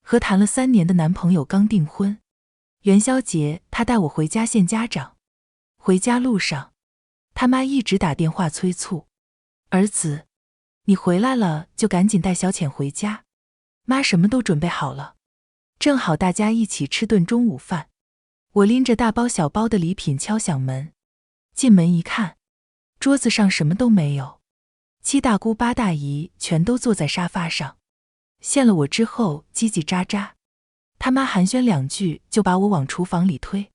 和谈了3年的男朋友刚订婚，元宵节他带我回家见家长。回家路上，他妈一直打电话催促：儿子，你回来了就赶紧带小浅回家，妈什么都准备好了，正好大家一起吃顿中午饭。我拎着大包小包的礼品敲响门，进门一看，桌子上什么都没有，7大姑8大姨全都坐在沙发上，见了我之后叽叽喳喳，他妈寒暄2句就把我往厨房里推。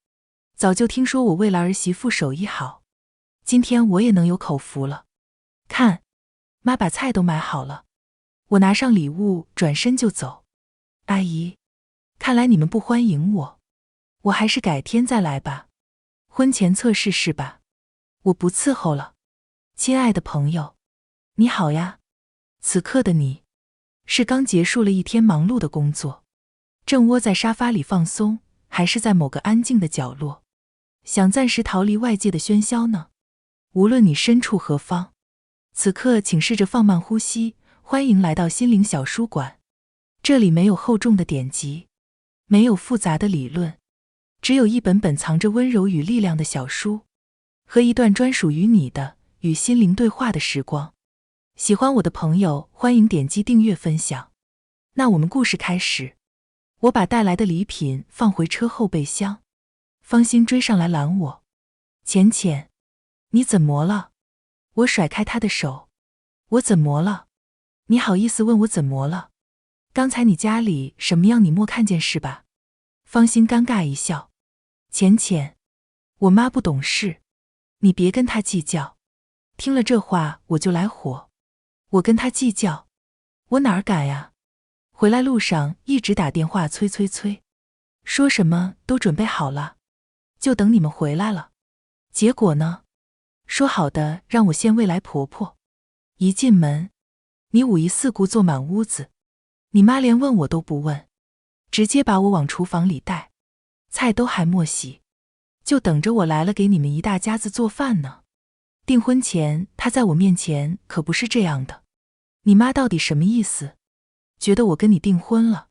早就听说我为了儿媳妇手艺好，今天我也能有口福了。看，妈把菜都买好了。我拿上礼物转身就走。阿姨，看来你们不欢迎我，我还是改天再来吧。婚前测试是吧？我不伺候了。亲爱的朋友，你好呀。此刻的你，是刚结束了一天忙碌的工作，正窝在沙发里放松，还是在某个安静的角落，想暂时逃离外界的喧嚣呢？无论你身处何方，此刻请试着放慢呼吸，欢迎来到心灵小书馆。这里没有厚重的典籍，没有复杂的理论，只有一本本藏着温柔与力量的小书，和一段专属于你的与心灵对话的时光。喜欢我的朋友，欢迎点击订阅分享。那我们故事开始。我把带来的礼品放回车后备箱，方心追上来拦我：浅浅，你怎么了？我甩开他的手：我怎么了？你好意思问我怎么了？刚才你家里什么样你没看见是吧？方心尴尬一笑：浅浅，我妈不懂事，你别跟她计较。听了这话我就来火，我跟她计较？我哪儿敢呀？回来路上一直打电话催，说什么都准备好了，就等你们回来了。结果呢？说好的让我见未来婆婆，一进门，你5姨4姑坐满屋子，你妈连问我都不问，直接把我往厨房里带，菜都还没洗，就等着我来了给你们一大家子做饭呢。订婚前她在我面前可不是这样的。你妈到底什么意思？觉得我跟你订婚了，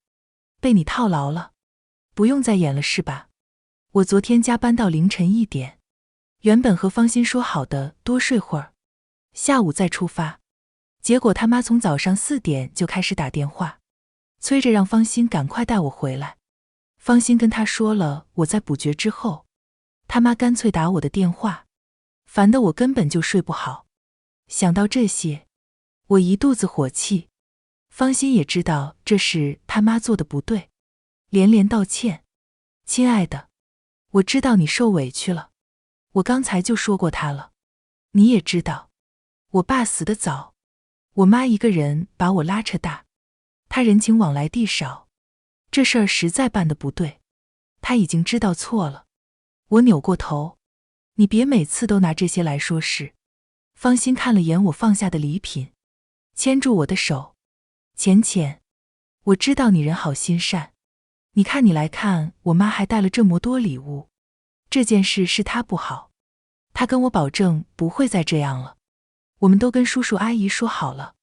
被你套牢了，不用再演了是吧？我昨天加班到凌晨1点，原本和方心说好的多睡会儿，下午再出发，结果他妈从早上4点就开始打电话，催着让方心赶快带我回来。方心跟他说了我在补觉之后，他妈干脆打我的电话，烦得我根本就睡不好。想到这些，我一肚子火气。方心也知道这是他妈做的不对，连连道歉：亲爱的，我知道你受委屈了，我刚才就说过他了。你也知道，我爸死得早，我妈一个人把我拉扯大，她人情往来地少，这事儿实在办得不对，她已经知道错了。我扭过头：你别每次都拿这些来说事。方心看了眼我放下的礼品，牵住我的手：浅浅，我知道你人好心善，你看你来看我妈还带了这么多礼物，这件事是她不好，她跟我保证不会再这样了。我们都跟叔叔阿姨说好了，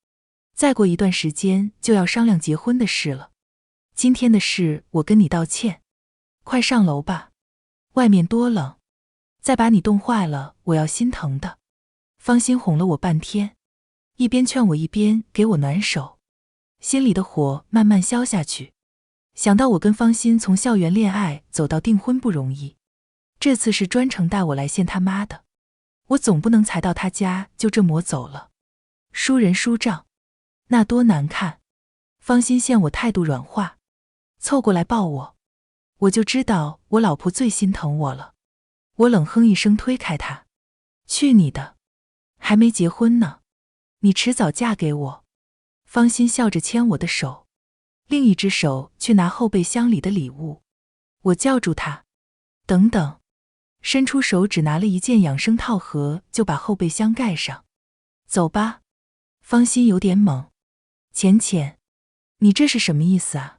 再过一段时间就要商量结婚的事了。今天的事我跟你道歉，快上楼吧，外面多冷，再把你冻坏了我要心疼的。方心哄了我半天，一边劝我一边给我暖手，心里的火慢慢消下去。想到我跟方心从校园恋爱走到订婚不容易，这次是专程带我来见他妈的，我总不能才到他家就这么走了，输人输账，那多难看。方心见我态度软化，凑过来抱我，我就知道我老婆最心疼我了。我冷哼一声推开她：去你的，还没结婚呢，你迟早嫁给我。方心笑着牵我的手，另一只手去拿后备箱里的礼物。我叫住他：等等，伸出手只拿了一件养生套盒就把后备箱盖上。走吧。方心有点懵：浅浅，你这是什么意思啊？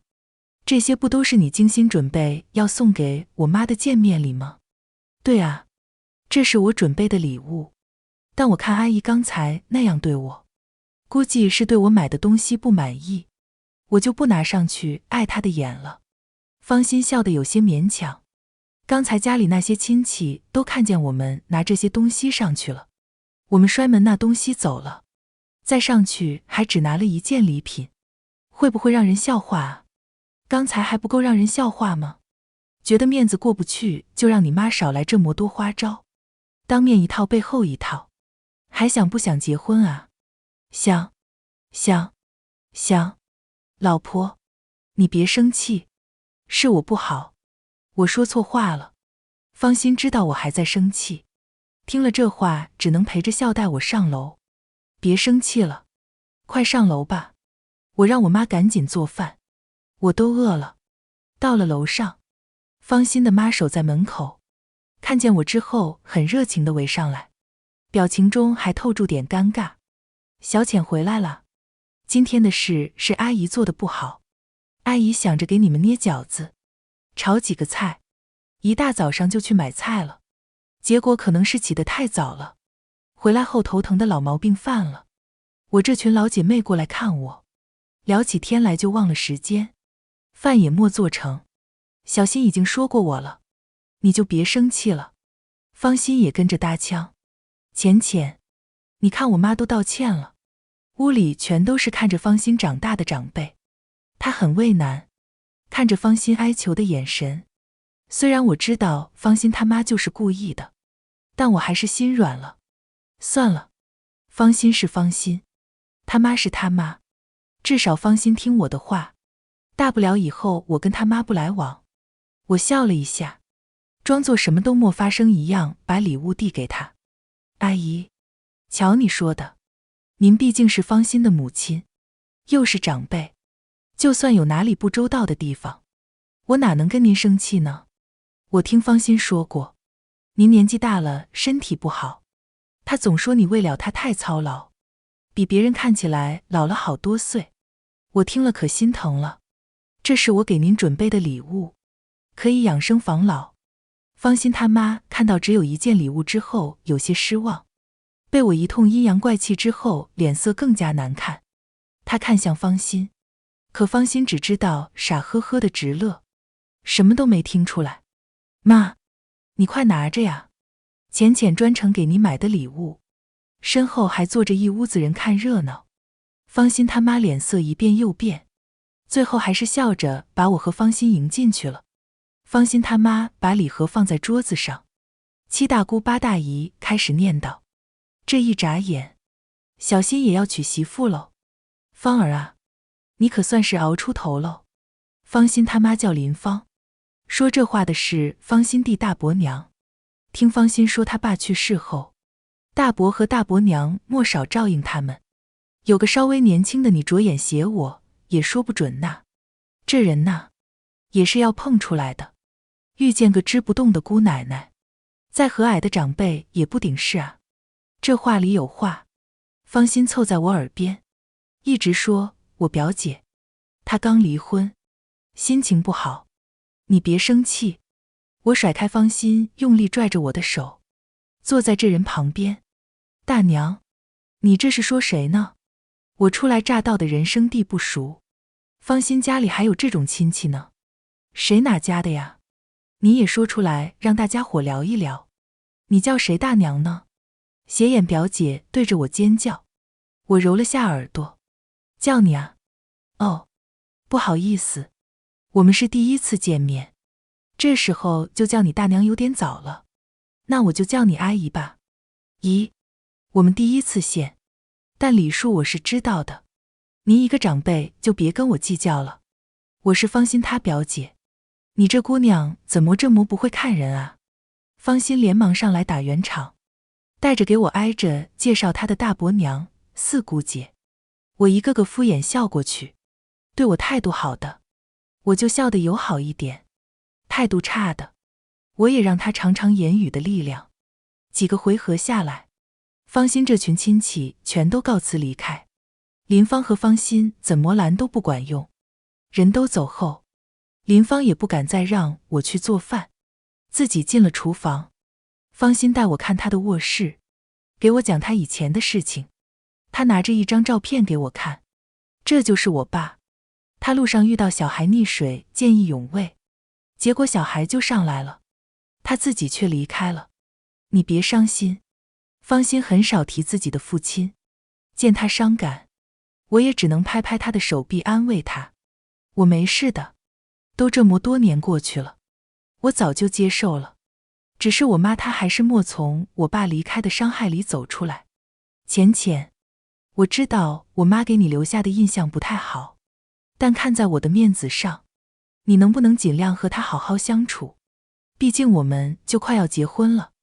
这些不都是你精心准备要送给我妈的见面礼吗？对啊，这是我准备的礼物，但我看阿姨刚才那样对我，估计是对我买的东西不满意。我就不拿上去碍他的眼了。方心笑得有些勉强。刚才家里那些亲戚都看见我们拿这些东西上去了，我们摔门那东西走了，再上去还只拿了一件礼品，会不会让人笑话啊？刚才还不够让人笑话吗？觉得面子过不去，就让你妈少来这么多花招，当面一套背后一套，还想不想结婚啊？想，老婆，你别生气，是我不好，我说错话了。方心知道我还在生气，听了这话只能陪着笑带我上楼。别生气了，快上楼吧，我让我妈赶紧做饭，我都饿了。到了楼上，方心的妈守在门口，看见我之后很热情地围上来，表情中还透住点尴尬。小浅回来了，今天的事是阿姨做的不好，阿姨想着给你们捏饺子，炒几个菜，一大早上就去买菜了，结果可能是起得太早了，回来后头疼的老毛病犯了。我这群老姐妹过来看我，聊起天来就忘了时间，饭也没做成。小新已经说过我了，你就别生气了。方心也跟着搭腔，浅，你看我妈都道歉了。屋里全都是看着方心长大的长辈，她很为难，看着方心哀求的眼神。虽然我知道方心他妈就是故意的，但我还是心软了。算了，方心是方心，他妈是他妈，至少方心听我的话，大不了以后我跟他妈不来往。我笑了一下，装作什么都没发生一样，把礼物递给他。阿姨，瞧你说的，您毕竟是方心的母亲，又是长辈，就算有哪里不周到的地方，我哪能跟您生气呢？我听方心说过，您年纪大了，身体不好，她总说你为了她太操劳，比别人看起来老了好多岁。我听了可心疼了，这是我给您准备的礼物，可以养生防老。方心他妈看到只有一件礼物之后有些失望，被我一通阴阳怪气之后脸色更加难看。他看向方心，可方心只知道傻呵呵的直乐，什么都没听出来。妈，你快拿着呀，浅专程给你买的礼物。身后还坐着一屋子人看热闹。方心他妈脸色一变又变，最后还是笑着把我和方心迎进去了。方心他妈把礼盒放在桌子上，七大姑八大姨开始念叨。这一眨眼，小新也要娶媳妇喽。方儿啊，你可算是熬出头喽。方心他妈叫林芳，说这话的是方心弟大伯娘。听方心说他爸去世后，大伯和大伯娘莫少照应他们，有个稍微年轻的你着眼写我，也说不准呐。这人呐，也是要碰出来的。遇见个支不动的姑奶奶，再和蔼的长辈也不顶事啊。这话里有话。方心凑在我耳边，一直说我表姐，她刚离婚，心情不好，你别生气。我甩开方心，用力拽着我的手，坐在这人旁边。大娘，你这是说谁呢？我初来乍到的人生地不熟，方心家里还有这种亲戚呢？谁哪家的呀？你也说出来让大家伙聊一聊。你叫谁大娘呢？斜眼表姐对着我尖叫。我揉了下耳朵，叫你啊。哦，不好意思，我们是第一次见面，这时候就叫你大娘有点早了，那我就叫你阿姨吧。姨，我们第一次见，但礼数我是知道的，您一个长辈就别跟我计较了。我是方心她表姐，你这姑娘怎么这么不会看人啊？方心连忙上来打圆场，带着给我挨着介绍她的大伯娘、四姑姐。我一个个敷衍笑过去，对我态度好的，我就笑得友好一点；态度差的，我也让她尝尝言语的力量。几个回合下来，方心这群亲戚全都告辞离开。林芳和方心怎么拦都不管用，人都走后，林芳也不敢再让我去做饭，自己进了厨房。方心带我看她的卧室，给我讲她以前的事情。她拿着一张照片给我看，这就是我爸。他路上遇到小孩溺水，见义勇为，结果小孩就上来了，他自己却离开了。你别伤心。方心很少提自己的父亲，见他伤感，我也只能拍拍他的手臂安慰他。我没事的，都这么多年过去了，我早就接受了。只是我妈她还是没从我爸离开的伤害里走出来。浅浅，我知道我妈给你留下的印象不太好，但看在我的面子上，你能不能尽量和她好好相处？毕竟我们就快要结婚了，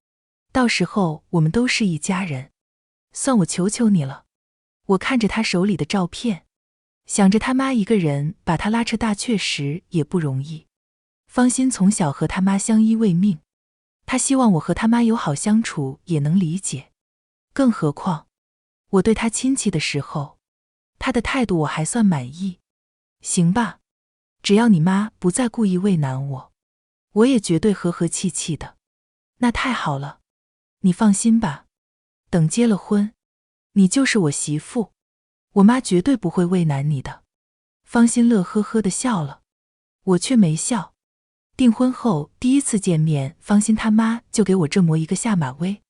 到时候我们都是一家人，算我求求你了。我看着他手里的照片，想着他妈一个人把他拉扯大确实也不容易。方心从小和他妈相依为命，他希望我和他妈友好相处也能理解。更何况我对他亲戚的时候，他的态度我还算满意。行吧，只要你妈不再故意为难我，我也绝对和和气气的。那太好了，你放心吧，等结了婚，你就是我媳妇，我妈绝对不会为难你的。方心乐呵呵地笑了，我却没笑。订婚后第一次见面，方心他妈就给我这么一个下马威，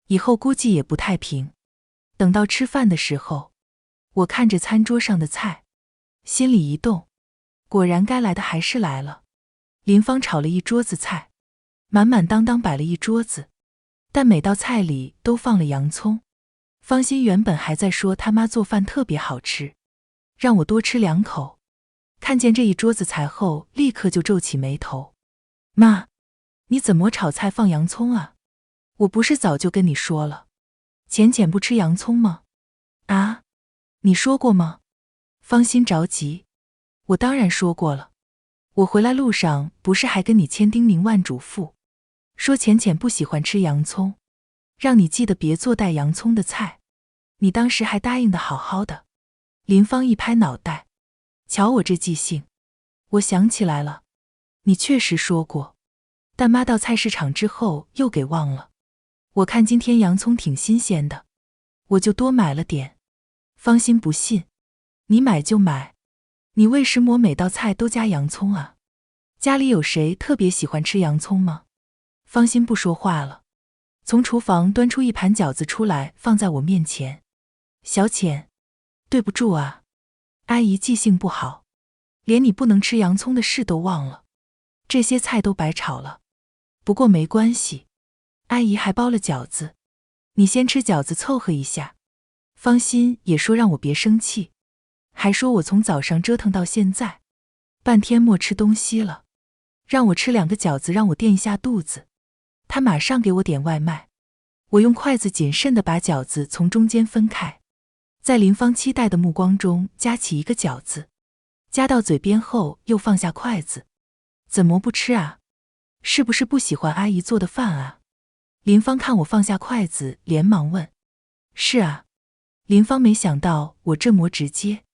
以后估计也不太平。等到吃饭的时候，我看着餐桌上的菜，心里一动，果然该来的还是来了。林芳炒了一桌子菜，满满当当摆了一桌子，但每道菜里都放了洋葱。方心原本还在说他妈做饭特别好吃，让我多吃2口，看见这一桌子菜后，立刻就皱起眉头。妈，你怎么炒菜放洋葱啊？我不是早就跟你说了，浅浅不吃洋葱吗？啊，你说过吗？方心着急。我当然说过了，我回来路上不是还跟你千叮咛万嘱咐，说浅浅不喜欢吃洋葱，让你记得别做带洋葱的菜，你当时还答应的好好的。林芳一拍脑袋，瞧我这记性，我想起来了，你确实说过，但妈到菜市场之后又给忘了。我看今天洋葱挺新鲜的，我就多买了点。方心不信，你买就买，你为什么每道菜都加洋葱啊？家里有谁特别喜欢吃洋葱吗？方心不说话了，从厨房端出一盘饺子出来放在我面前。小浅，对不住啊，阿姨记性不好，连你不能吃洋葱的事都忘了，这些菜都白炒了。不过没关系，阿姨还包了饺子，你先吃饺子凑合一下。方心也说让我别生气，还说我从早上折腾到现在，半天没吃东西了，让我吃2个饺子让我垫一下肚子。他马上给我点外卖，我用筷子谨慎地把饺子从中间分开，在林芳期待的目光中夹起一个饺子，夹到嘴边后又放下筷子。怎么不吃啊？是不是不喜欢阿姨做的饭啊？林芳看我放下筷子，连忙问。是啊。林芳没想到我这么直接，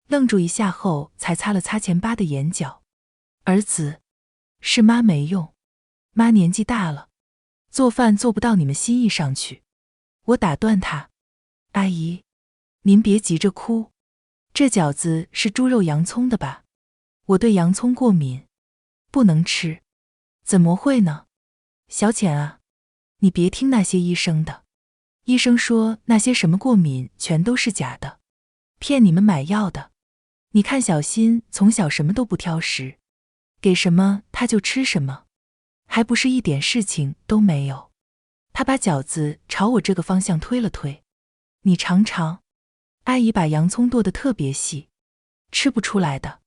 愣住一下后才擦了擦前疤的眼角。儿子，是妈没用，妈年纪大了，做饭做不到你们心意上去。我打断他，阿姨，您别急着哭，这饺子是猪肉洋葱的吧？我对洋葱过敏，不能吃。怎么会呢？小浅啊，你别听那些医生的，医生说那些什么过敏全都是假的，骗你们买药的。你看小新从小什么都不挑食，给什么他就吃什么，还不是一点事情都没有。他把饺子朝我这个方向推了推，你尝尝，阿姨把洋葱剁得特别细，吃不出来的。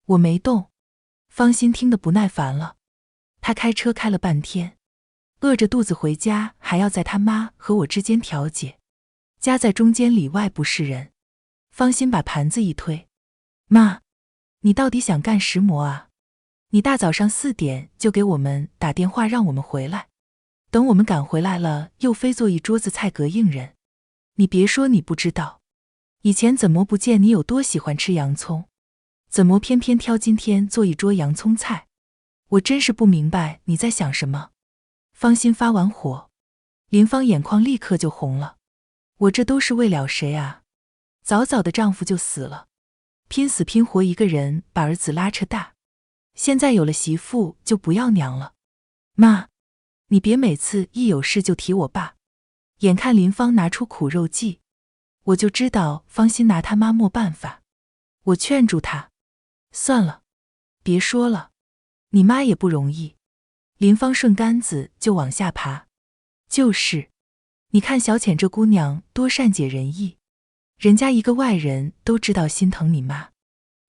我没动。方心听得不耐烦了，他开车开了半天，饿着肚子回家还要在他妈和我之间调解，夹在中间里外不是人。方心把盘子一推，妈，你到底想干什么啊？你大早上4点就给我们打电话让我们回来，等我们赶回来了又非做一桌子菜膈应人。你别说你不知道，以前怎么不见你有多喜欢吃洋葱，怎么偏偏挑今天做一桌洋葱菜？我真是不明白你在想什么。方心发完火，林芳眼眶立刻就红了。我这都是为了谁啊？早早的丈夫就死了，拼死拼活一个人把儿子拉扯大，现在有了媳妇就不要娘了。妈，你别每次一有事就提我爸。眼看林芳拿出苦肉计，我就知道芳心拿他妈没办法。我劝住他，算了，别说了，你妈也不容易。林芳顺杆子就往下爬。就是，你看小浅这姑娘多善解人意，人家一个外人都知道心疼你妈，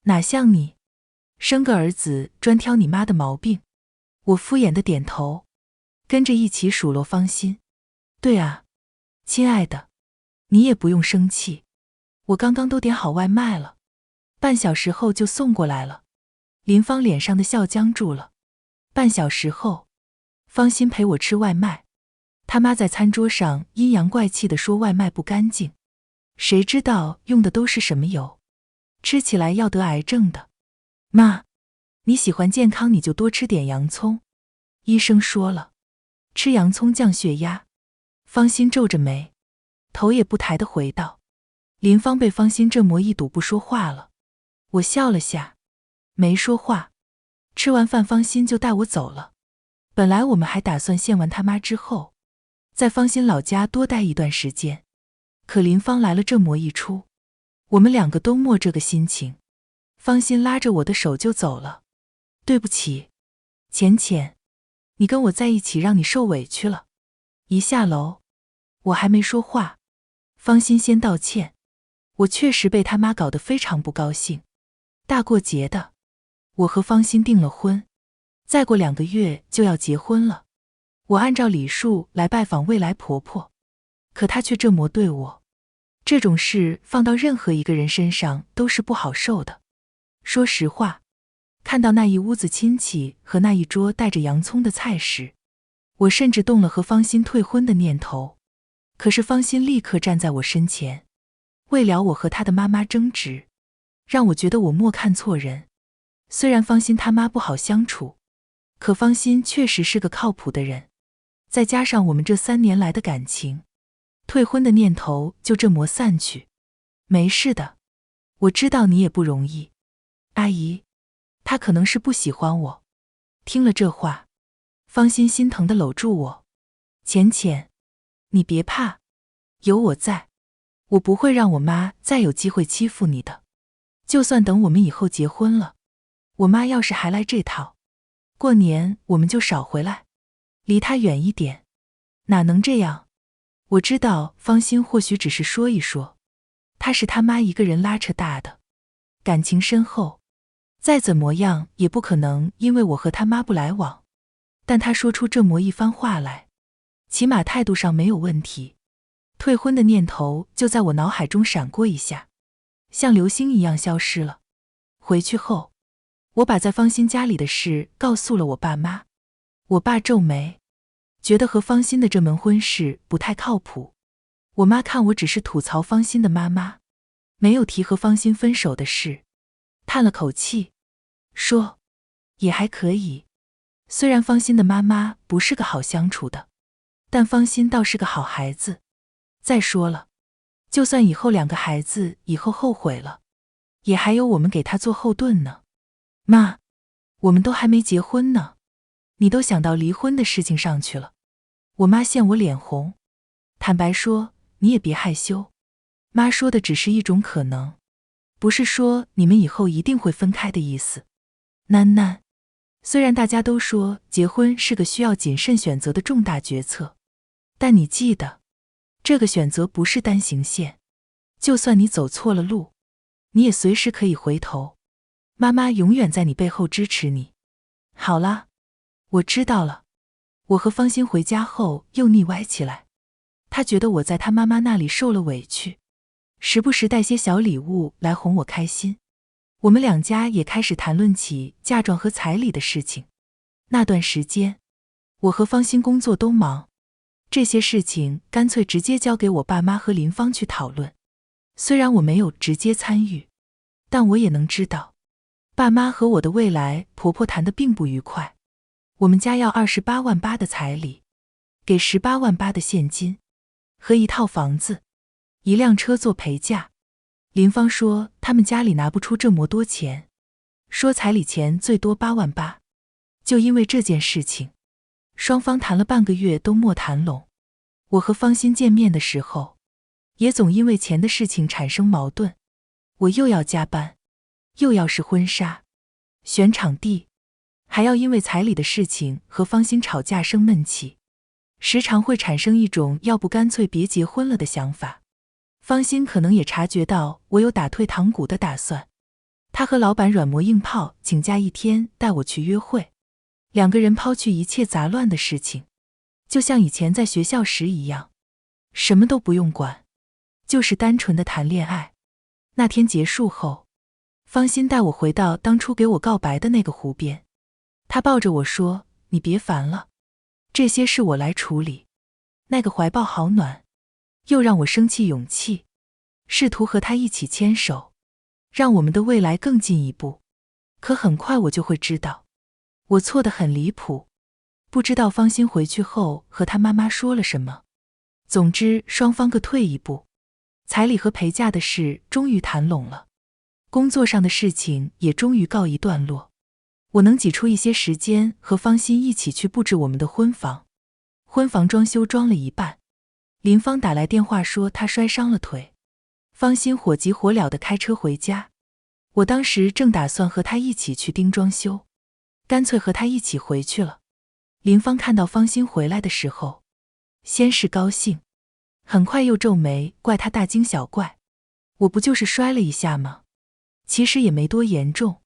哪像你，生个儿子专挑你妈的毛病。我敷衍的点头，跟着一起数落芳心。对啊，亲爱的，你也不用生气，我刚刚都点好外卖了，半小时后就送过来了。林芳脸上的笑僵住了。半小时后，芳心陪我吃外卖，他妈在餐桌上阴阳怪气地说外卖不干净，谁知道用的都是什么油，吃起来要得癌症的。妈，你喜欢健康你就多吃点洋葱，医生说了，吃洋葱降血压。芳心皱着眉，头也不抬地回道。林芳被芳心这模一堵不说话了。我笑了下，没说话。吃完饭芳心就带我走了。本来我们还打算见完他妈之后，在芳心老家多待一段时间，可林芳来了这模一出，我们两个都没这个心情。芳心拉着我的手就走了。对不起，浅浅，你跟我在一起让你受委屈了。一下楼，我还没说话，芳心先道歉。我确实被他妈搞得非常不高兴。大过节的，我和芳心订了婚，再过2个月就要结婚了。我按照礼数来拜访未来婆婆，可她却这么对我。这种事放到任何一个人身上都是不好受的。说实话，看到那一屋子亲戚和那一桌带着洋葱的菜时，我甚至动了和芳心退婚的念头。可是芳心立刻站在我身前，为了我和她的妈妈争执，让我觉得我没看错人。虽然芳心他妈不好相处，可芳心确实是个靠谱的人，再加上我们这3年来的感情，退婚的念头就这么散去。没事的，我知道你也不容易。阿姨，她可能是不喜欢我。听了这话，芳心心疼地搂住我。浅浅，你别怕，有我在，我不会让我妈再有机会欺负你的。就算等我们以后结婚了，我妈要是还来这套，过年我们就少回来，离她远一点。哪能这样？我知道芳心或许只是说一说，她是他妈一个人拉扯大的，感情深厚，再怎么样也不可能因为我和他妈不来往。但她说出这么一番话来，起码态度上没有问题。退婚的念头就在我脑海中闪过一下，像流星一样消失了。回去后，我把在芳心家里的事告诉了我爸妈。我爸皱眉，觉得和芳心的这门婚事不太靠谱。我妈看我只是吐槽芳心的妈妈，没有提和芳心分手的事，叹了口气，说也还可以。虽然芳心的妈妈不是个好相处的，但芳心倒是个好孩子。再说了，就算以后2个孩子以后后悔了，也还有我们给他做后盾呢。妈，我们都还没结婚呢，你都想到离婚的事情上去了。我妈见我脸红，坦白说，你也别害羞，妈说的只是一种可能，不是说你们以后一定会分开的意思。囡囡，虽然大家都说结婚是个需要谨慎选择的重大决策，但你记得，这个选择不是单行线，就算你走错了路，你也随时可以回头。妈妈永远在你背后支持你。好了，我知道了。我和芳心回家后又腻歪起来，她觉得我在她妈妈那里受了委屈，时不时带些小礼物来哄我开心。我们2家也开始谈论起嫁妆和彩礼的事情。那段时间，我和芳心工作都忙，这些事情干脆直接交给我爸妈和林芳去讨论。虽然我没有直接参与，但我也能知道，爸妈和我的未来婆婆谈得并不愉快。我们家要28万8的彩礼，给18万8的现金，和一套房子、1辆车做陪嫁。林芳说他们家里拿不出这么多钱，说彩礼钱最多8万8。就因为这件事情，双方谈了半个月都没谈拢。我和方心见面的时候，也总因为钱的事情产生矛盾。我又要加班，又要试婚纱、选场地，还要因为彩礼的事情和方心吵架生闷气，时常会产生一种要不干脆别结婚了的想法。方心可能也察觉到我有打退堂鼓的打算，他和老板软磨硬泡请假1天带我去约会。2个人抛去一切杂乱的事情，就像以前在学校时一样，什么都不用管，就是单纯的谈恋爱。那天结束后，方心带我回到当初给我告白的那个湖边，他抱着我说：“你别烦了，这些事我来处理。”那个怀抱好暖，又让我生气勇气，试图和他一起牵手，让我们的未来更进一步。可很快我就会知道，我错得很离谱。不知道方心回去后和他妈妈说了什么。总之，双方各退一步，彩礼和陪嫁的事终于谈拢了，工作上的事情也终于告一段落。我能挤出一些时间和方心一起去布置我们的婚房。婚房装修装了一半，林芳打来电话说她摔伤了腿，方心火急火燎地开车回家。我当时正打算和她一起去盯装修，干脆和她一起回去了。林芳看到方心回来的时候，先是高兴，很快又皱眉，怪她大惊小怪。我不就是摔了一下吗？其实也没多严重。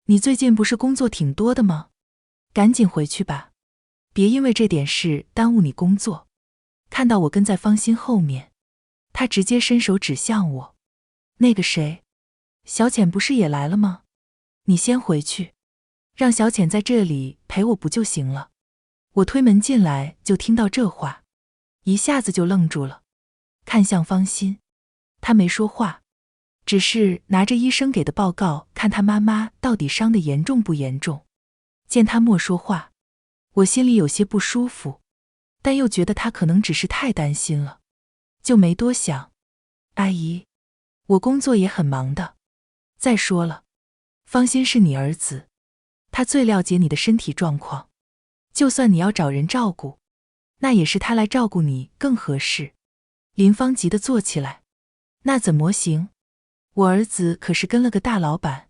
你最近不是工作挺多的吗？赶紧回去吧，别因为这点事耽误你工作。看到我跟在方心后面，她直接伸手指向我。那个谁，小浅不是也来了吗？你先回去，让小浅在这里陪我不就行了？我推门进来就听到这话，一下子就愣住了，看向方心，她没说话，只是拿着医生给的报告看她妈妈到底伤得严重不严重。见她没说话，我心里有些不舒服，但又觉得她可能只是太担心了，就没多想。阿姨，我工作也很忙的。再说了，方心是你儿子，他最了解你的身体状况，就算你要找人照顾，那也是他来照顾你更合适。林芳急得坐起来，那怎么行？我儿子可是跟了个大老板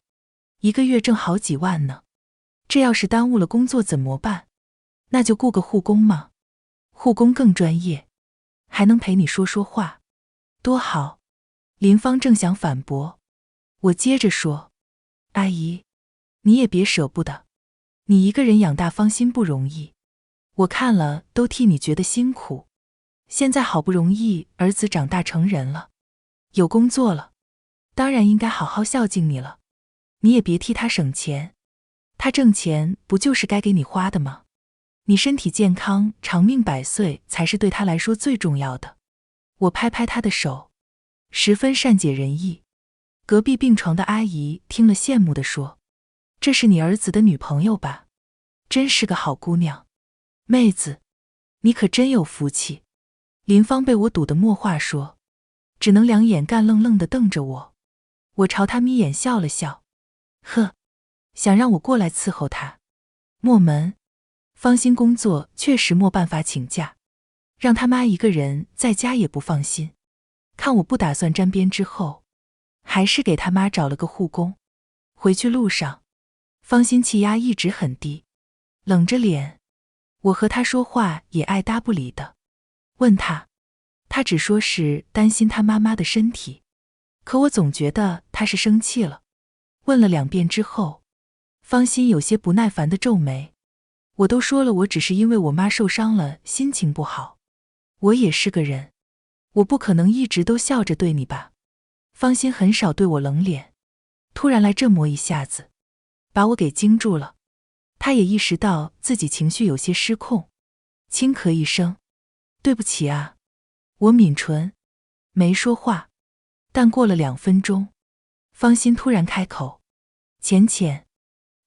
，1个月挣好几万呢，这要是耽误了工作怎么办？那就雇个护工嘛，护工更专业，还能陪你说说话，多好。林芳正想反驳，我接着说，阿姨，你也别舍不得，你一个人养大方心不容易，我看了都替你觉得辛苦。现在好不容易儿子长大成人了，有工作了，当然应该好好孝敬你了。你也别替他省钱，他挣钱不就是该给你花的吗？你身体健康、长命百岁才是对他来说最重要的。我拍拍他的手，十分善解人意。隔壁病床的阿姨听了羡慕地说，这是你儿子的女朋友吧？真是个好姑娘。妹子，你可真有福气。林芳被我堵得没话说，只能2眼干愣愣地瞪着我。我朝她眯眼笑了笑，呵，想让我过来伺候她。没门，方心工作确实没办法请假，让他妈一个人在家也不放心。看我不打算沾边之后，还是给他妈找了个护工。回去路上，方心气压一直很低，冷着脸，我和他说话也爱搭不理的。问他只说是担心他妈妈的身体，可我总觉得他是生气了。问了2遍之后，方心有些不耐烦地皱眉。我都说了，我只是因为我妈受伤了，心情不好。我也是个人，我不可能一直都笑着对你吧。方心很少对我冷脸，突然来这么一下子，把我给惊住了。他也意识到自己情绪有些失控，轻咳一声，对不起啊。我抿唇，没说话。但过了2分钟，方心突然开口，浅浅，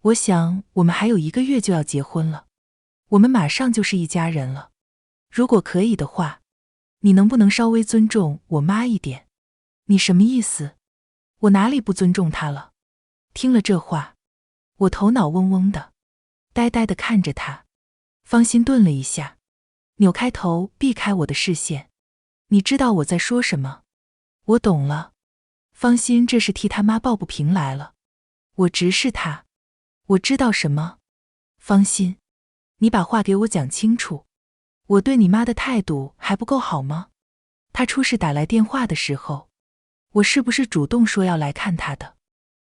我想我们还有1个月就要结婚了，我们马上就是一家人了。如果可以的话，你能不能稍微尊重我妈一点？你什么意思？我哪里不尊重他了？听了这话，我头脑嗡嗡的，呆呆地看着他。方心顿了一下，扭开头避开我的视线。你知道我在说什么？我懂了。方心这是替他妈抱不平来了。我直视他。我知道什么？方心，你把话给我讲清楚。我对你妈的态度还不够好吗？她出事打来电话的时候，我是不是主动说要来看她的？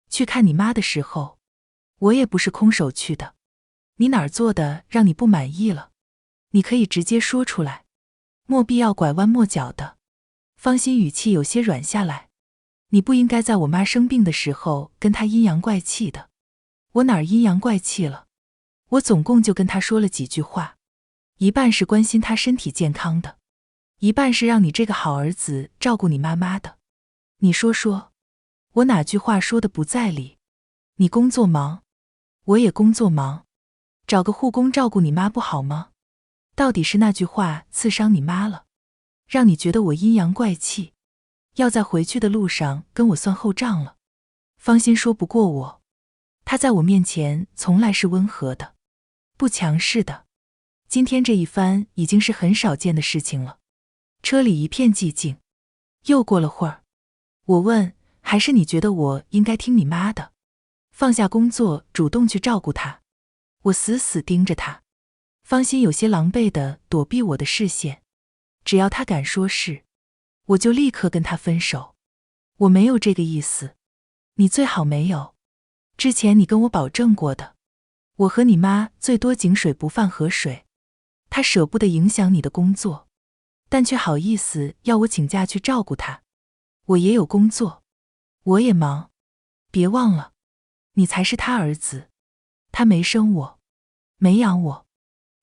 去看你妈的时候，我也不是空手去的。你哪儿做的让你不满意了？你可以直接说出来，莫必要拐弯抹角的。方心语气有些软下来。你不应该在我妈生病的时候跟她阴阳怪气的。我哪儿阴阳怪气了？我总共就跟她说了几句话，一半是关心她身体健康的，一半是让你这个好儿子照顾你妈妈的。你说说，我哪句话说的不在理？你工作忙，我也工作忙，找个护工照顾你妈不好吗？到底是那句话刺伤你妈了，让你觉得我阴阳怪气，要在回去的路上跟我算后账了。方心说不过我，他在我面前从来是温和的，不强势的。今天这一番已经是很少见的事情了。车里一片寂静。又过了会儿，我问，还是你觉得我应该听你妈的，放下工作主动去照顾她？我死死盯着他。方心有些狼狈地躲避我的视线。只要他敢说是，我就立刻跟他分手。我没有这个意思，你最好没有。之前你跟我保证过的，我和你妈最多井水不犯河水。他舍不得影响你的工作，但却好意思要我请假去照顾他。我也有工作，我也忙。别忘了，你才是他儿子，他没生我，没养我。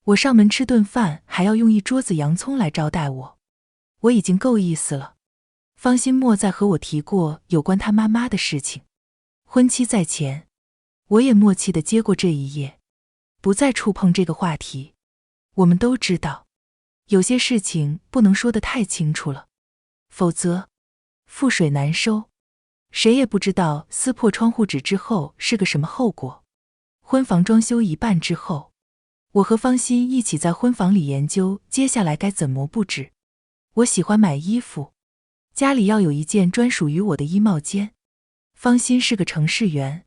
我上门吃顿饭还要用一桌子洋葱来招待我，我已经够意思了。方心莫再和我提过有关他妈妈的事情。婚期在前，我也默契地接过这一页，不再触碰这个话题。我们都知道，有些事情不能说得太清楚了，否则覆水难收。谁也不知道撕破窗户纸之后是个什么后果。婚房装修一半之后，我和方心一起在婚房里研究接下来该怎么布置。我喜欢买衣服，家里要有一件专属于我的衣帽间。方心是个程序员，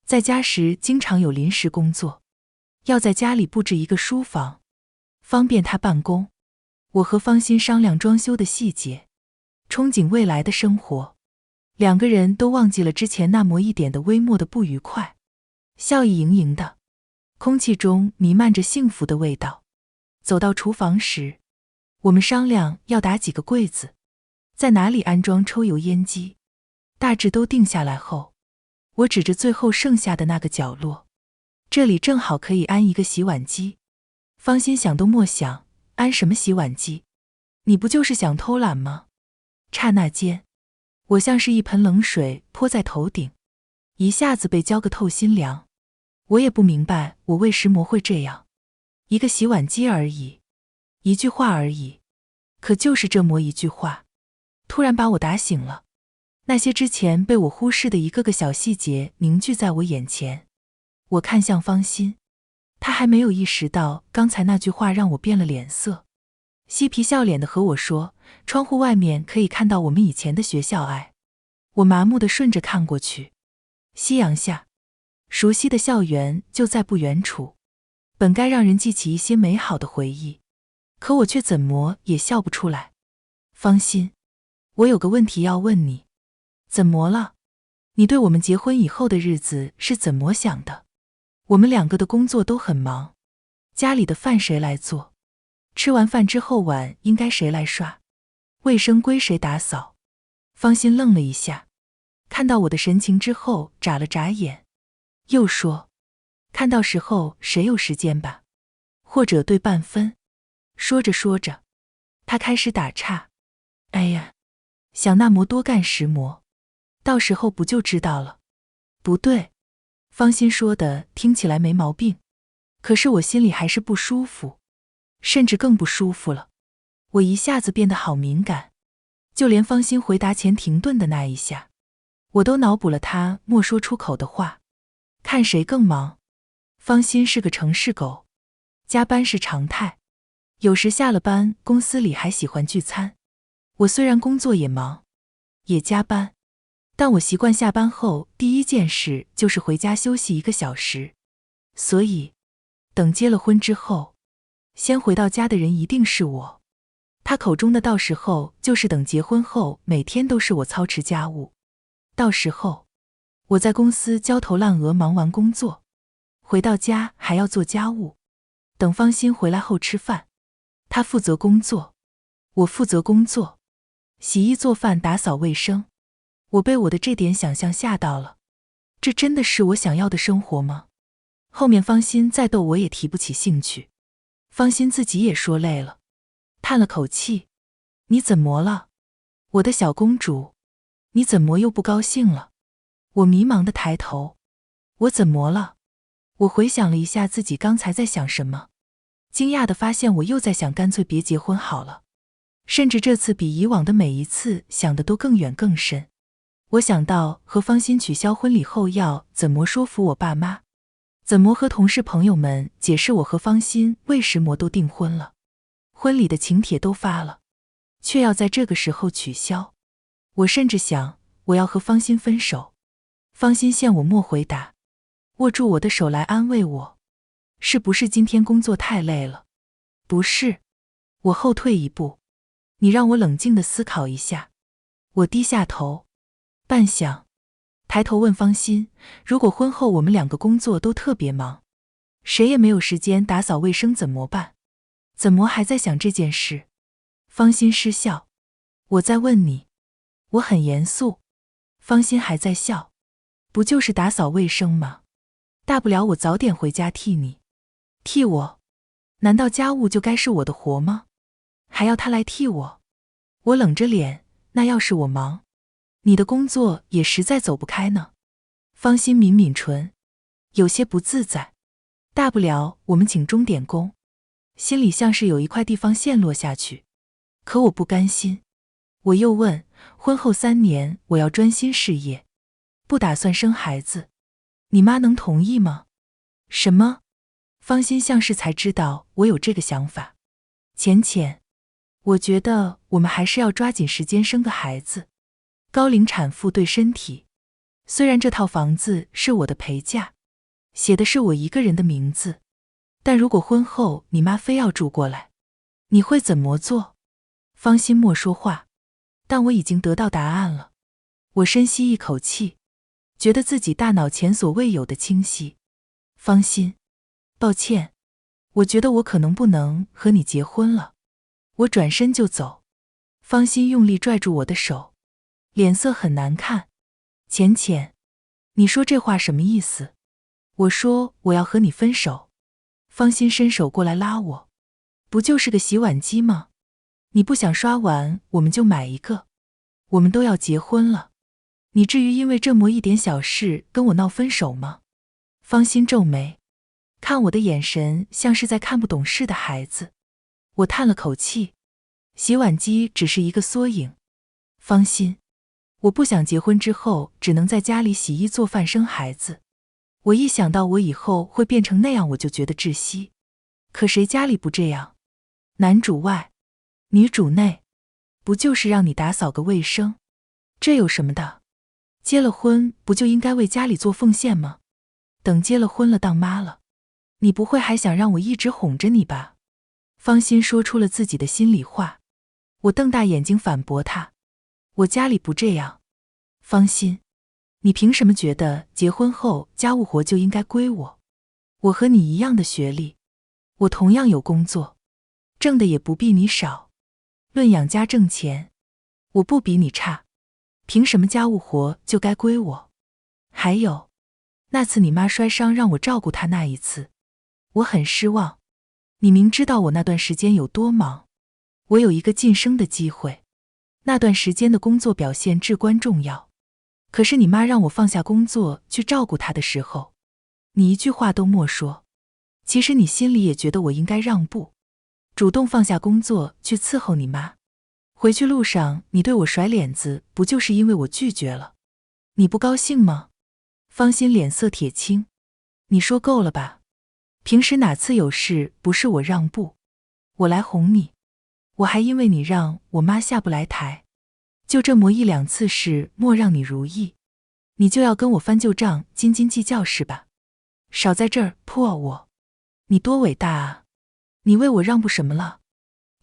在家时经常有临时工作，要在家里布置一个书房，方便他办公。我和方心商量装修的细节，憧憬未来的生活。两个人都忘记了之前那么一点的微末的不愉快，笑意盈盈的，空气中弥漫着幸福的味道。走到厨房时，我们商量要打几个柜子，在哪里安装抽油烟机。大致都定下来后，我指着最后剩下的那个角落，这里正好可以安一个洗碗机。方心想都莫想，安什么洗碗机？你不就是想偷懒吗？刹那间，我像是一盆冷水泼在头顶，一下子被浇个透心凉。我也不明白我为什么会这样，一个洗碗机而已，一句话而已，可就是这么一句话，突然把我打醒了。那些之前被我忽视的一个个小细节凝聚在我眼前。我看向方心，他还没有意识到刚才那句话让我变了脸色，嬉皮笑脸地和我说，窗户外面可以看到我们以前的学校。我麻木地顺着看过去，夕阳下，熟悉的校园就在不远处，本该让人记起一些美好的回忆，可我却怎么也笑不出来。方心，我有个问题要问你。怎么了？你对我们结婚以后的日子是怎么想的？我们两个的工作都很忙，家里的饭谁来做？吃完饭之后碗应该谁来刷？卫生归谁打扫？方心愣了一下，看到我的神情之后眨了眨眼，又说，看到时候谁有时间吧，或者对半分。说着说着，他开始打岔，哎呀，想那么多干什么？到时候不就知道了。不对，方心说的听起来没毛病，可是我心里还是不舒服，甚至更不舒服了。我一下子变得好敏感，就连方心回答前停顿的那一下，我都脑补了他莫说出口的话。看谁更忙。方心是个城市狗，加班是常态。有时下了班，公司里还喜欢聚餐。我虽然工作也忙，也加班，但我习惯下班后第一件事就是回家休息1个小时。所以，等结了婚之后，先回到家的人一定是我。他口中的到时候，就是等结婚后每天都是我操持家务。到时候，我在公司焦头烂额忙完工作，回到家还要做家务。等方心回来后吃饭，他负责工作，我负责工作，洗衣做饭打扫卫生。我被我的这点想象吓到了，这真的是我想要的生活吗？后面方心再逗我也提不起兴趣，方心自己也说累了，叹了口气，你怎么了？我的小公主，你怎么又不高兴了？我迷茫地抬头，我怎么了？我回想了一下自己刚才在想什么，惊讶地发现我又在想干脆别结婚好了，甚至这次比以往的每一次想的都更远更深。我想到和方心取消婚礼后要怎么说服我爸妈，怎么和同事朋友们解释我和方心为什么都订婚了，婚礼的请帖都发了，却要在这个时候取消。我甚至想我要和方心分手。方心见我莫回答，握住我的手来安慰我，是不是今天工作太累了？不是。我后退一步，你让我冷静地思考一下。我低下头，半晌，抬头问方心，如果婚后我们2个工作都特别忙，谁也没有时间打扫卫生怎么办？怎么还在想这件事？方心失笑，我在问你。我很严肃。方心还在笑，不就是打扫卫生吗？大不了我早点回家替你。替我？难道家务就该是我的活吗？还要他来替我？我冷着脸，那要是我忙，你的工作也实在走不开呢。方心抿抿唇，有些不自在。大不了我们请钟点工。心里像是有一块地方陷落下去，可我不甘心。我又问，婚后3年我要专心事业，不打算生孩子，你妈能同意吗？什么？方心像是才知道我有这个想法。浅，我觉得我们还是要抓紧时间生个孩子。高龄产妇对身体，虽然这套房子是我的陪嫁，写的是我一个人的名字，但如果婚后你妈非要住过来，你会怎么做？方心莫说话，但我已经得到答案了。我深吸一口气，觉得自己大脑前所未有的清晰。方心，抱歉，我觉得我可能不能和你结婚了。我转身就走。方心用力拽住我的手，脸色很难看。浅，你说这话什么意思？我说我要和你分手。方心伸手过来拉我，不就是个洗碗机吗？你不想刷碗，我们就买一个。我们都要结婚了，你至于因为这么一点小事跟我闹分手吗？方心皱眉，看我的眼神像是在看不懂事的孩子。我叹了口气，洗碗机只是一个缩影。方心，我不想结婚之后只能在家里洗衣做饭生孩子。我一想到我以后会变成那样，我就觉得窒息。可谁家里不这样？男主外，女主内，不就是让你打扫个卫生？这有什么的？结了婚不就应该为家里做奉献吗？等结了婚了当妈了，你不会还想让我一直哄着你吧？方心说出了自己的心里话。我瞪大眼睛反驳他，我家里不这样。方心，你凭什么觉得结婚后家务活就应该归我？我和你一样的学历，我同样有工作，挣的也不比你少。论养家挣钱，我不比你差，凭什么家务活就该归我？还有，那次你妈摔伤让我照顾她那一次，我很失望。你明知道我那段时间有多忙，我有一个晋升的机会，那段时间的工作表现至关重要。可是你妈让我放下工作去照顾她的时候，你一句话都莫说。其实你心里也觉得我应该让步，主动放下工作去伺候你妈。回去路上你对我甩脸子，不就是因为我拒绝了？你不高兴吗？方心脸色铁青。你说够了吧？平时哪次有事不是我让步，我来哄你？我还因为你让我妈下不来台，就这么1-2次事莫让你如意，你就要跟我翻旧账，斤斤计较是吧？少在这儿破我！你多伟大啊！你为我让步什么了？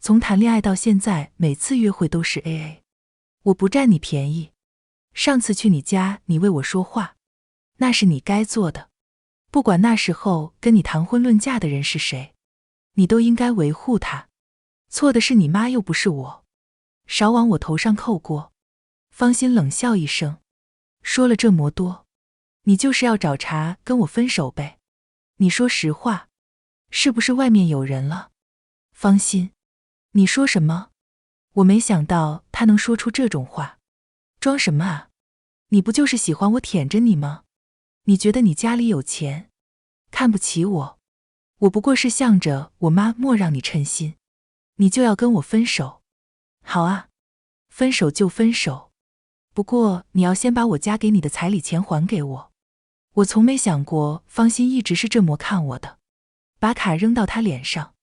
从谈恋爱到现在，每次约会都是 AA， 我不占你便宜。上次去你家，你为我说话，那是你该做的。不管那时候跟你谈婚论嫁的人是谁，你都应该维护他。错的是你妈，又不是我，少往我头上扣锅。方心冷笑一声，说了这么多，你就是要找茬跟我分手呗？你说实话，是不是外面有人了？方心，你说什么？我没想到他能说出这种话。装什么啊？你不就是喜欢我舔着你吗？你觉得你家里有钱，看不起我？我不过是向着我妈莫让你称心，你就要跟我分手？好啊，分手就分手，不过你要先把我家给你的彩礼钱还给我。我从没想过方心一直是这么看我的。把卡扔到他脸上，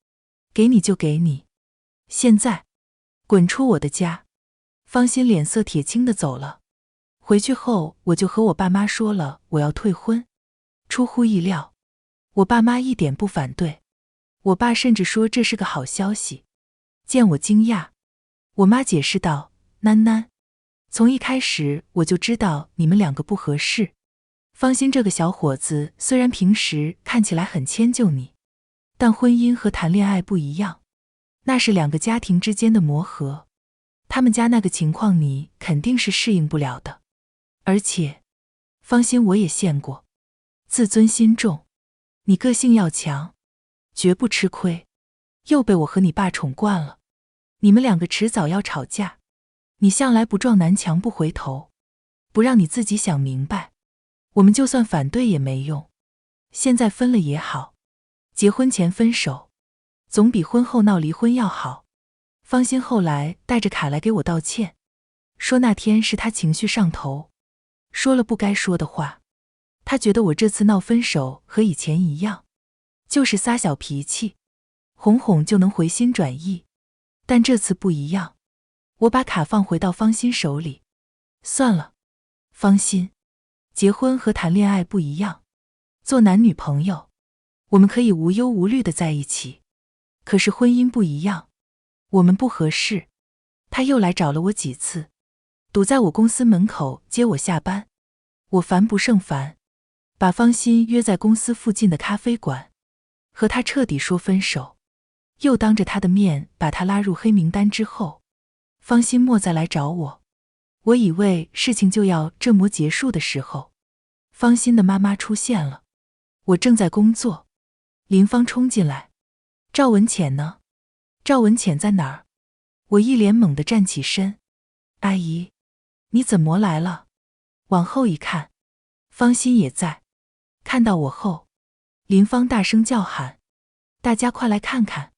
给你就给你，现在滚出我的家。方心脸色铁青地走了。回去后我就和我爸妈说了我要退婚。出乎意料，我爸妈一点不反对，我爸甚至说这是个好消息。见我惊讶，我妈解释道：囡囡，从一开始我就知道你们2个不合适。方心这个小伙子虽然平时看起来很迁就你，但婚姻和谈恋爱不一样，那是2个家庭之间的磨合，他们家那个情况你肯定是适应不了的。而且方心我也见过，自尊心重，你个性要强，绝不吃亏，又被我和你爸宠惯了，你们2个迟早要吵架。你向来不撞南墙不回头，不让你自己想明白，我们就算反对也没用。现在分了也好，结婚前分手，总比婚后闹离婚要好。方心后来带着卡来给我道歉，说那天是他情绪上头，说了不该说的话。他觉得我这次闹分手和以前一样，就是撒小脾气，哄哄就能回心转意。但这次不一样，我把卡放回到方心手里。算了，方心，结婚和谈恋爱不一样，做男女朋友，我们可以无忧无虑的在一起。可是婚姻不一样，我们不合适。他又来找了我几次，堵在我公司门口接我下班。我烦不胜烦，把方心约在公司附近的咖啡馆，和他彻底说分手。又当着他的面把他拉入黑名单之后，方心莫再来找我。我以为事情就要这么结束的时候，方心的妈妈出现了。我正在工作，林芳冲进来：赵文浅呢？赵文浅在哪儿？我一脸猛地站起身：阿姨，你怎么来了？往后一看，方心也在。看到我后，林芳大声叫喊：大家快来看看，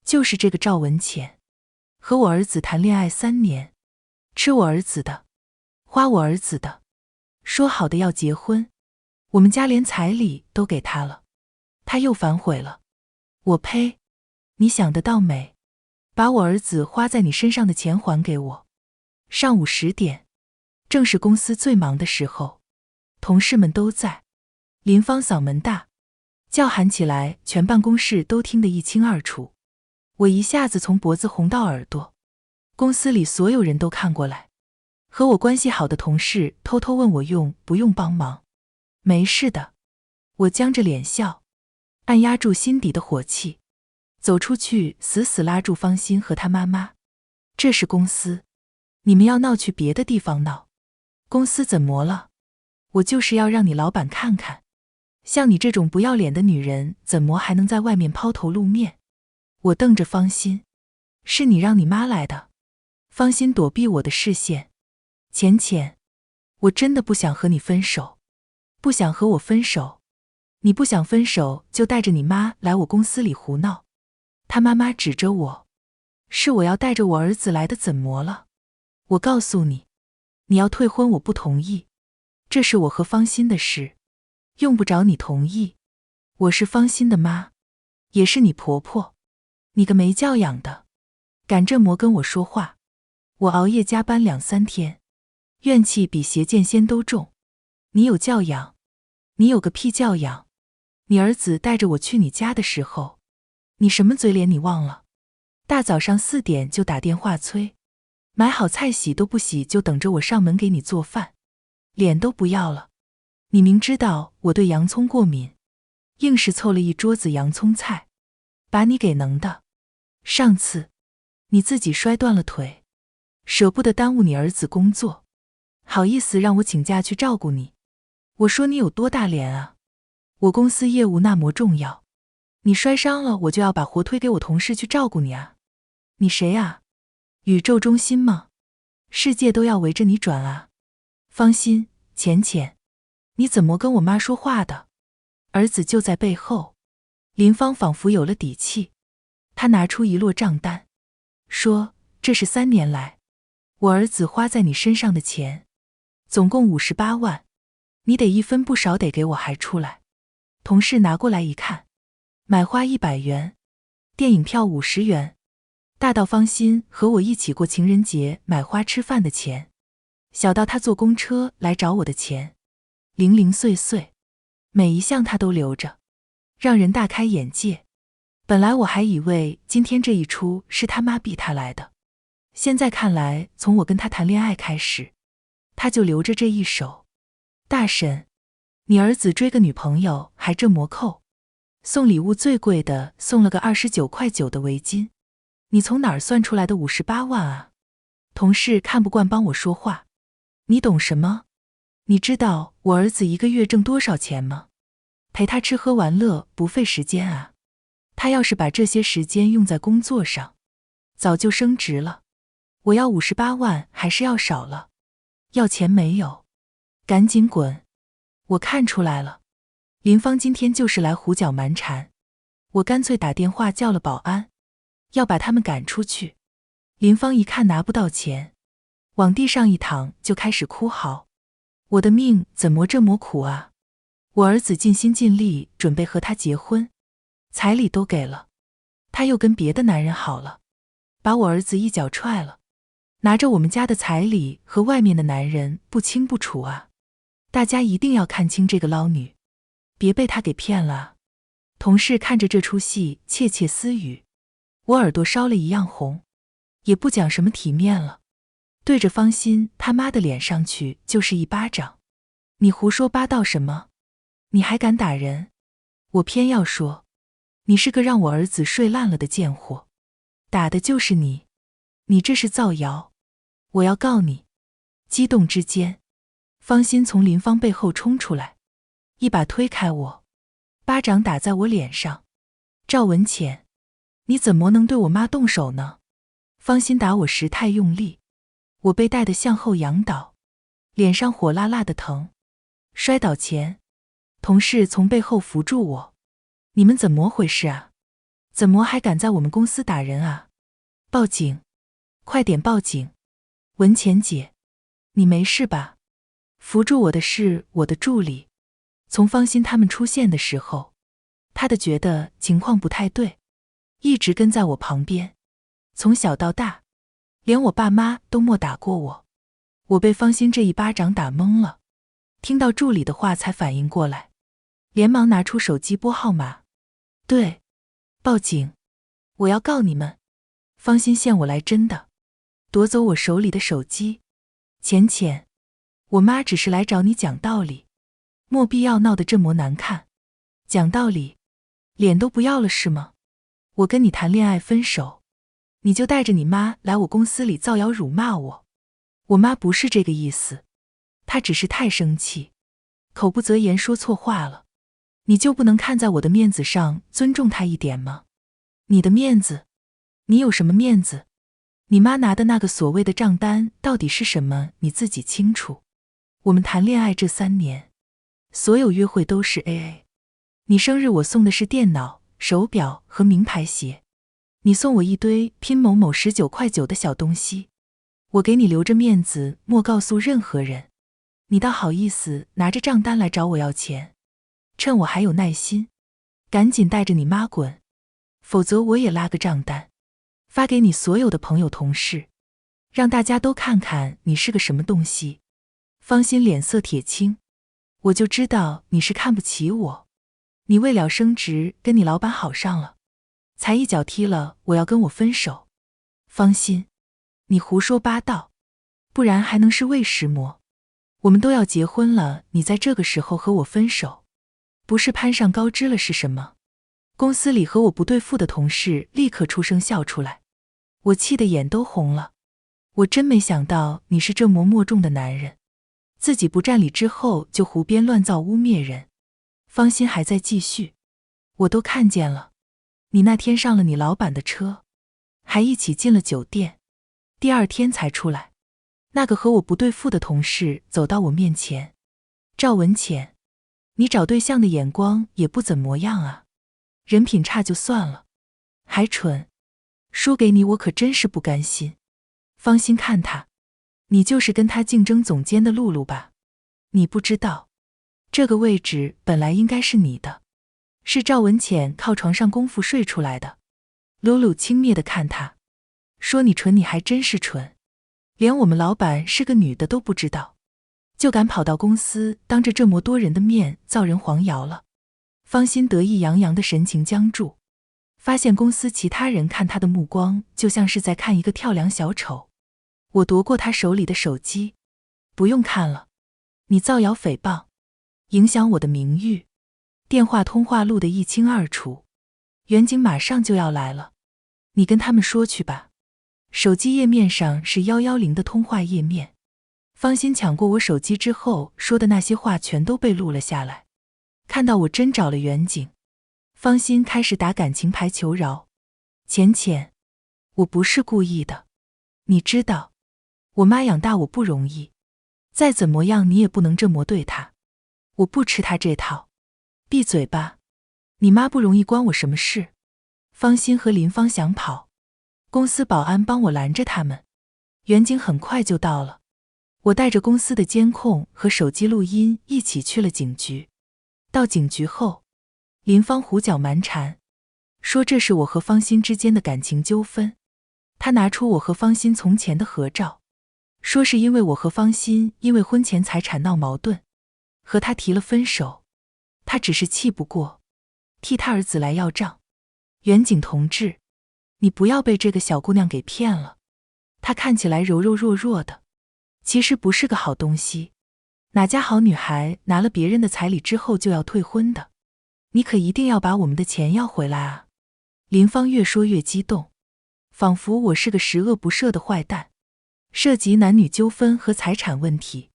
就是这个赵文浅，和我儿子谈恋爱3年，吃我儿子的，花我儿子的，说好的要结婚，我们家连彩礼都给他了，他又反悔了。我呸，你想得到美，把我儿子花在你身上的钱还给我。上午10点，正是公司最忙的时候，同事们都在。林芳嗓门大，叫喊起来，全办公室都听得一清二楚。我一下子从脖子红到耳朵，公司里所有人都看过来，和我关系好的同事偷偷问我用不用帮忙。没事的，我僵着脸笑，按压住心底的火气，走出去死死拉住方心和他妈妈。这是公司，你们要闹去别的地方闹。公司怎么了？我就是要让你老板看看，像你这种不要脸的女人怎么还能在外面抛头露面。我瞪着方心：是你让你妈来的？方心躲避我的视线：浅浅，我真的不想和你分手。不想和我分手？你不想分手就带着你妈来我公司里胡闹。他妈妈指着我：是我要带着我儿子来的，怎么了？我告诉你，你要退婚我不同意。这是我和方心的事，用不着你同意。我是方心的妈，也是你婆婆。你个没教养的，敢这么跟我说话！我熬夜加班2、3天，怨气比邪剑仙都重。你有教养？你有个屁教养！你儿子带着我去你家的时候，你什么嘴脸你忘了？大早上4点就打电话催，买好菜洗都不洗，就等着我上门给你做饭，脸都不要了。你明知道我对洋葱过敏，硬是凑了一桌子洋葱菜，把你给能的。上次你自己摔断了腿，舍不得耽误你儿子工作，好意思让我请假去照顾你。我说你有多大脸啊？我公司业务那么重要，你摔伤了我就要把活推给我同事去照顾你啊？你谁啊？宇宙中心吗？世界都要围着你转啊？方心，浅浅，你怎么跟我妈说话的？儿子就在背后。林芳仿佛有了底气，他拿出一摞账单，说这是3年来我儿子花在你身上的钱，总共58万，你得一分不少得给我还出来。同事拿过来一看，买花100元，电影票50元，大到方心和我一起过情人节买花吃饭的钱，小到他坐公车来找我的钱，零零碎碎，每一项他都留着，让人大开眼界。本来我还以为今天这一出是他妈逼他来的，现在看来从我跟他谈恋爱开始，他就留着这一手。大婶，你儿子追个女朋友还这么扣，送礼物最贵的送了个29.9块的围巾，你从哪儿算出来的58万啊？同事看不惯帮我说话，你懂什么？你知道我儿子1个月挣多少钱吗？陪他吃喝玩乐不费时间啊，他要是把这些时间用在工作上，早就升职了。我要58万还是要少了？要钱没有？赶紧滚！我看出来了，林芳今天就是来胡搅蛮缠，我干脆打电话叫了保安，要把他们赶出去。林芳一看拿不到钱，往地上一躺就开始哭嚎，我的命怎么这么苦啊？我儿子尽心尽力准备和他结婚，彩礼都给了，他又跟别的男人好了，把我儿子一脚踹了，拿着我们家的彩礼和外面的男人不清不楚啊！大家一定要看清这个捞女，别被他给骗了啊！同事看着这出戏窃窃私语，我耳朵烧了一样红，也不讲什么体面了，对着方心他妈的脸上去就是一巴掌。你胡说八道什么？你还敢打人？我偏要说，你是个让我儿子睡烂了的贱货，打的就是你，你这是造谣，我要告你！激动之间，方心从林芳背后冲出来，一把推开我，巴掌打在我脸上。赵文浅，你怎么能对我妈动手呢？方心打我时太用力，我被带得向后仰倒，脸上火辣辣的疼。摔倒前，同事从背后扶住我，你们怎么回事啊？怎么还敢在我们公司打人啊？报警！快点报警！文浅姐，你没事吧？扶住我的是我的助理，从方心他们出现的时候，他的觉得情况不太对，一直跟在我旁边，从小到大，连我爸妈都没打过我。我被方心这一巴掌打懵了，听到助理的话才反应过来，连忙拿出手机拨号码。对，报警，我要告你们。方心限我来真的，夺走我手里的手机。浅浅，我妈只是来找你讲道理，没必要闹得这么难看。讲道理，脸都不要了是吗？我跟你谈恋爱分手，你就带着你妈来我公司里造谣辱骂我。我妈不是这个意思，她只是太生气，口不择言说错话了。你就不能看在我的面子上尊重她一点吗？你的面子？你有什么面子？你妈拿的那个所谓的账单到底是什么？你自己清楚。我们谈恋爱这3年，所有约会都是 AA。你生日我送的是电脑、手表和名牌鞋，你送我一堆拼某某19.9块的小东西。我给你留着面子，莫告诉任何人。你倒好意思拿着账单来找我要钱，趁我还有耐心，赶紧带着你妈滚，否则我也拉个账单，发给你所有的朋友同事，让大家都看看你是个什么东西。方心脸色铁青，我就知道你是看不起我，你为了升职跟你老板好上了，才一脚踢了我要跟我分手。方心，你胡说八道，不然还能是为什么？我们都要结婚了，你在这个时候和我分手，不是攀上高枝了是什么？公司里和我不对付的同事立刻出声笑出来，我气得眼都红了。我真没想到你是这么莫重的男人，自己不占理之后就胡编乱造污蔑人。方心还在继续，我都看见了，你那天上了你老板的车，还一起进了酒店，第二天才出来。那个和我不对付的同事走到我面前，赵文浅，你找对象的眼光也不怎么样啊，人品差就算了，还蠢，输给你我可真是不甘心。方心看他，你就是跟他竞争总监的露露吧？你不知道，这个位置本来应该是你的，是赵文浅靠床上功夫睡出来的。露露轻蔑地看他，说你蠢，你还真是蠢，连我们老板是个女的都不知道，就敢跑到公司当着这么多人的面造人黄谣了。方心得意洋洋的神情僵住，发现公司其他人看他的目光就像是在看一个跳梁小丑。我夺过他手里的手机，不用看了，你造谣诽谤，影响我的名誉，电话通话录得一清二楚，远景马上就要来了，你跟他们说去吧。手机页面上是110的通话页面，方心抢过我手机之后说的那些话全都被录了下来。看到我真找了远景，方心开始打感情牌求饶。浅浅，我不是故意的，你知道，我妈养大我不容易，再怎么样你也不能这么对她，我不吃她这套。闭嘴吧，你妈不容易关我什么事？方心和林芳想跑，公司保安帮我拦着他们，远景很快就到了。我带着公司的监控和手机录音一起去了警局。到警局后，林芳胡搅蛮缠，说这是我和方心之间的感情纠纷。他拿出我和方心从前的合照，说是因为我和方心因为婚前财产闹矛盾，和他提了分手，他只是气不过，替他儿子来要账。远景同志，你不要被这个小姑娘给骗了，她看起来柔柔弱弱的，其实不是个好东西。哪家好女孩拿了别人的彩礼之后就要退婚的？你可一定要把我们的钱要回来啊！林芳越说越激动，仿佛我是个十恶不赦的坏蛋，涉及男女纠纷和财产问题。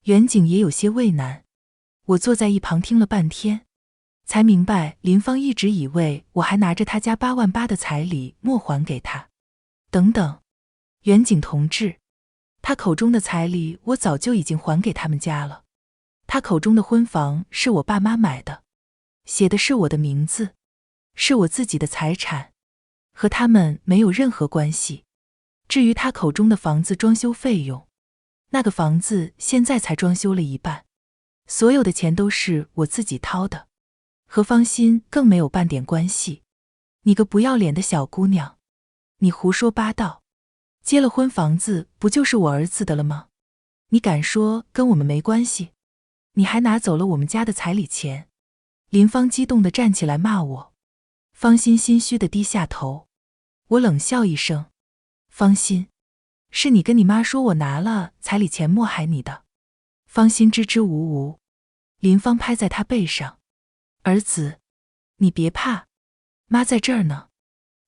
远景也有些为难，我坐在一旁听了半天，才明白林芳一直以为我还拿着他家8万8的彩礼没还给他。等等，远景同志，他口中的彩礼我早就已经还给他们家了，他口中的婚房是我爸妈买的，写的是我的名字，是我自己的财产，和他们没有任何关系。至于他口中的房子装修费用，那个房子现在才装修了一半，所有的钱都是我自己掏的，和方心更没有半点关系。你个不要脸的小姑娘，你胡说八道，结了婚房子不就是我儿子的了吗？你敢说跟我们没关系？你还拿走了我们家的彩礼钱。林芳激动地站起来骂我，方心心虚地低下头。我冷笑一声，方心，是你跟你妈说我拿了彩礼钱陷害你的。方心支支吾吾，林芳拍在她背上，儿子，你别怕，妈在这儿呢，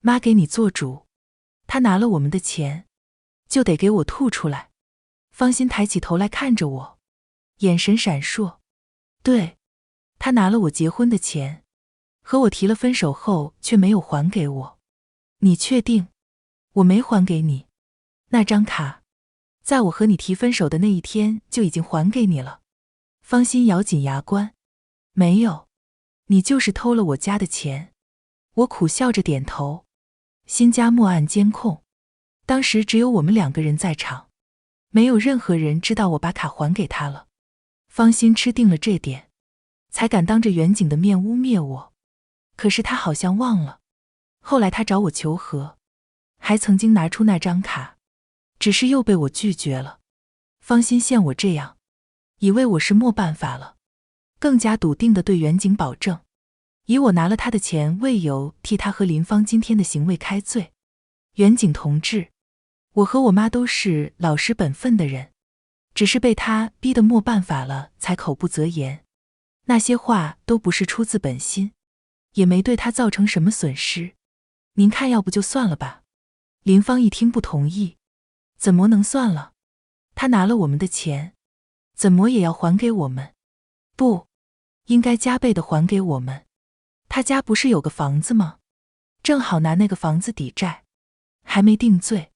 妈给你做主，她拿了我们的钱，就得给我吐出来。方心抬起头来看着我，眼神闪烁，对，她拿了我结婚的钱，和我提了分手后却没有还给我。你确定？我没还给你，那张卡在我和你提分手的那一天就已经还给你了。方心咬紧牙关，没有，你就是偷了我家的钱。我苦笑着点头。新家没按监控，当时只有我们2个人在场，没有任何人知道我把卡还给他了。方心吃定了这点，才敢当着远景的面污蔑我。可是他好像忘了，后来他找我求和，还曾经拿出那张卡，只是又被我拒绝了。方心见我这样，以为我是没办法了，更加笃定地对远景保证，以我拿了他的钱为由替他和林芳今天的行为开罪。远景同志，我和我妈都是老实本分的人，只是被他逼得没办法了才口不择言，那些话都不是出自本心，也没对他造成什么损失，您看要不就算了吧。林芳一听不同意，怎么能算了？他拿了我们的钱，怎么也要还给我们？不，应该加倍的还给我们。他家不是有个房子吗？正好拿那个房子抵债，还没定罪，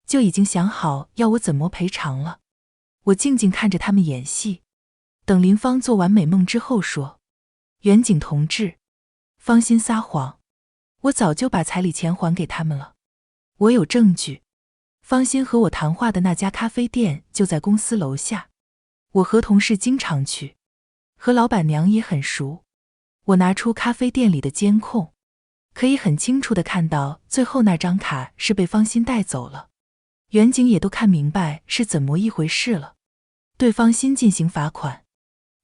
就已经想好要我怎么赔偿了。我静静看着他们演戏，等林芳做完美梦之后说：远景同志，方心撒谎，我早就把彩礼钱还给他们了，我有证据。方心和我谈话的那家咖啡店就在公司楼下，我和同事经常去，和老板娘也很熟。我拿出咖啡店里的监控，可以很清楚地看到最后那张卡是被方心带走了。远景也都看明白是怎么一回事了，对方心进行罚款，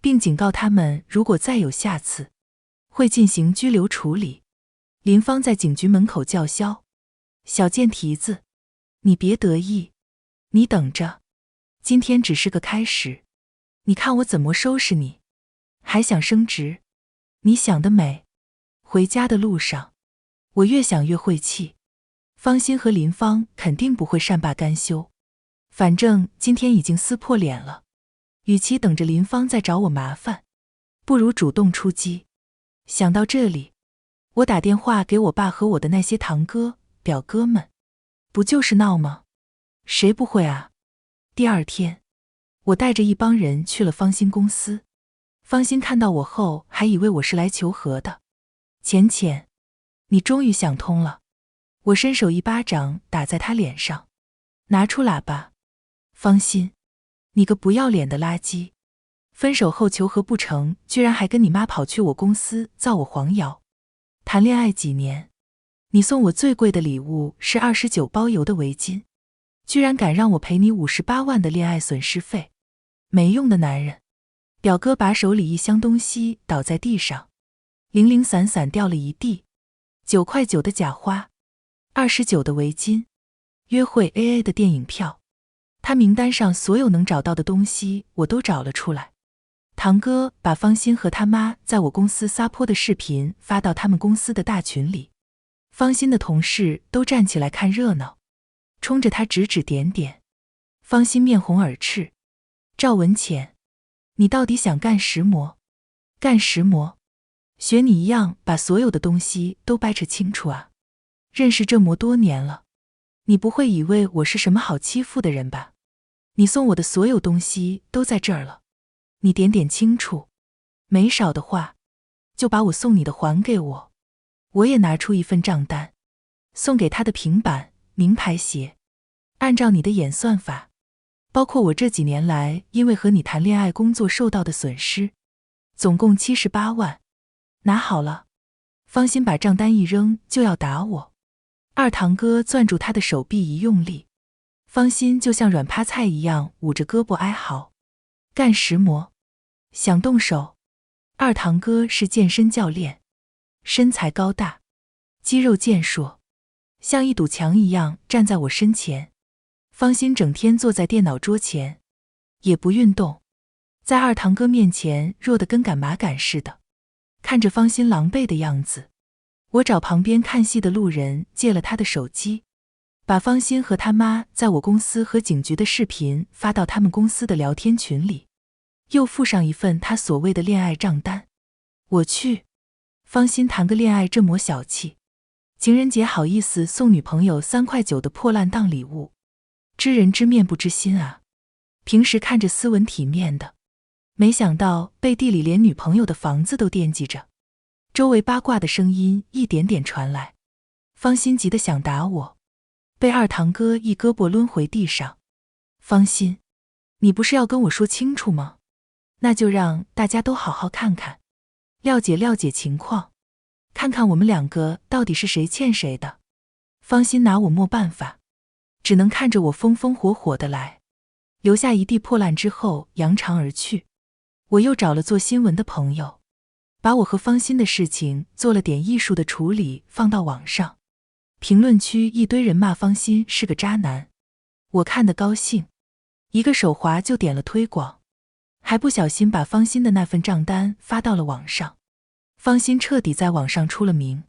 并警告他们如果再有下次，会进行拘留处理。林芳在警局门口叫嚣：小贱蹄子，你别得意，你等着，今天只是个开始，你看我怎么收拾你。还想升职？你想得美。回家的路上，我越想越晦气，方心和林芳肯定不会善罢甘休，反正今天已经撕破脸了，与其等着林芳再找我麻烦，不如主动出击。想到这里，我打电话给我爸和我的那些堂哥、表哥们，不就是闹吗？谁不会啊？第二天，我带着一帮人去了方心公司。方心看到我后还以为我是来求和的。浅浅，你终于想通了。我伸手一巴掌打在他脸上，拿出喇叭。方心，你个不要脸的垃圾，分手后求和不成，居然还跟你妈跑去我公司造我黄谣。谈恋爱几年，你送我最贵的礼物是29包邮的围巾，居然敢让我赔你58万的恋爱损失费，没用的男人。表哥把手里一箱东西倒在地上，零零散散掉了一地，9块9的假花，29的围巾，约会 AA 的电影票。他名单上所有能找到的东西我都找了出来。堂哥把方心和他妈在我公司撒泼的视频发到他们公司的大群里，方心的同事都站起来看热闹，冲着他指指点点。方心面红耳赤：赵文浅，你到底想干什么？干什么？学你一样把所有的东西都掰扯清楚啊！认识这么多年了，你不会以为我是什么好欺负的人吧？你送我的所有东西都在这儿了，你点点清楚，没少的话，就把我送你的还给我。我也拿出一份账单，送给他的平板、名牌鞋，按照你的演算法，包括我这几年来因为和你谈恋爱工作受到的损失，总共78万。拿好了。方心把账单一扔就要打我，二堂哥攥住他的手臂一用力，方心就像软趴菜一样捂着胳膊哀嚎：干什么？想动手？二堂哥是健身教练，身材高大，肌肉健硕，像一堵墙一样站在我身前。方心整天坐在电脑桌前，也不运动，在二堂哥面前弱得跟赶马杆似的。看着方心狼狈的样子，我找旁边看戏的路人借了他的手机，把方心和他妈在我公司和警局的视频发到他们公司的聊天群里，又附上一份他所谓的恋爱账单。我去，方心谈个恋爱这么小气，情人节好意思送女朋友3块9的破烂当礼物，知人知面不知心啊！平时看着斯文体面的，没想到背地里连女朋友的房子都惦记着。周围八卦的声音一点点传来，方心急得想打我，被二堂哥一胳膊抡回地上。方心，你不是要跟我说清楚吗？那就让大家都好好看看，了解了解情况，看看我们两个到底是谁欠谁的。方心拿我没办法，只能看着我风风火火的来，留下一地破烂之后扬长而去。我又找了做新闻的朋友，把我和方心的事情做了点艺术的处理，放到网上。评论区一堆人骂方心是个渣男，我看得高兴，一个手滑就点了推广，还不小心把方心的那份账单发到了网上。方心彻底在网上出了名，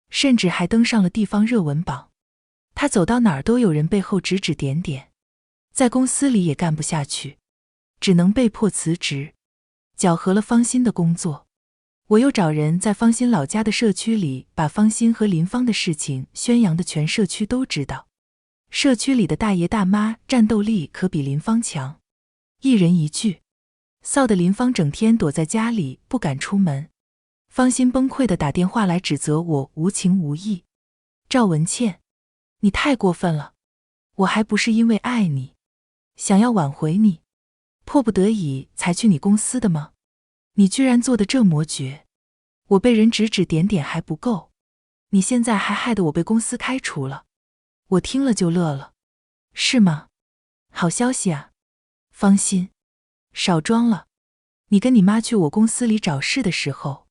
甚至还登上了地方热文榜。他走到哪儿都有人背后指指点点，在公司里也干不下去，只能被迫辞职，搅和了方心的工作。我又找人在方心老家的社区里把方心和林芳的事情宣扬的全社区都知道。社区里的大爷大妈战斗力可比林芳强，一人一句，臊得林芳整天躲在家里不敢出门。方心崩溃地打电话来指责我无情无义。赵文倩，你太过分了，我还不是因为爱你，想要挽回你，迫不得已才去你公司的吗？你居然做得这么绝，我被人指指点点还不够，你现在还害得我被公司开除了。我听了就乐了。是吗？好消息啊。方心，少装了，你跟你妈去我公司里找事的时候，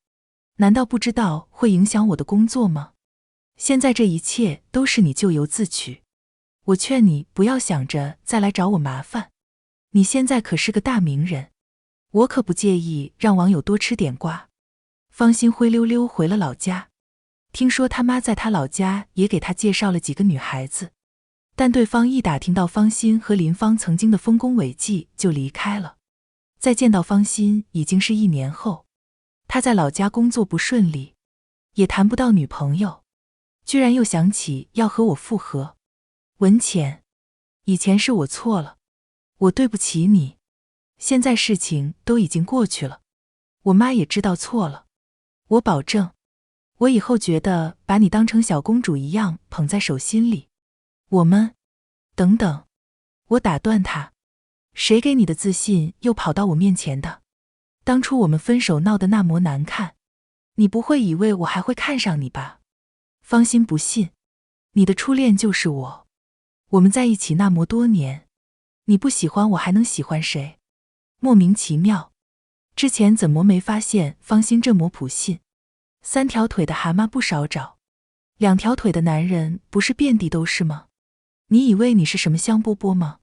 难道不知道会影响我的工作吗？现在这一切都是你咎由自取，我劝你不要想着再来找我麻烦，你现在可是个大名人，我可不介意让网友多吃点瓜。方心灰溜溜回了老家，听说他妈在他老家也给他介绍了几个女孩子，但对方一打听到方心和林芳曾经的丰功伟绩就离开了。再见到方心已经是1年后，他在老家工作不顺利，也谈不到女朋友，居然又想起要和我复合。文倩，以前是我错了，我对不起你，现在事情都已经过去了，我妈也知道错了，我保证，我以后觉得把你当成小公主一样捧在手心里。我们，等等，我打断他，谁给你的自信又跑到我面前的？当初我们分手闹得那么难看，你不会以为我还会看上你吧？方心不信，你的初恋就是我，我们在一起那么多年，你不喜欢我还能喜欢谁？莫名其妙，之前怎么没发现方心这么普信？3条腿的蛤蟆不少找，2条腿的男人不是遍地都是吗？你以为你是什么香饽饽吗？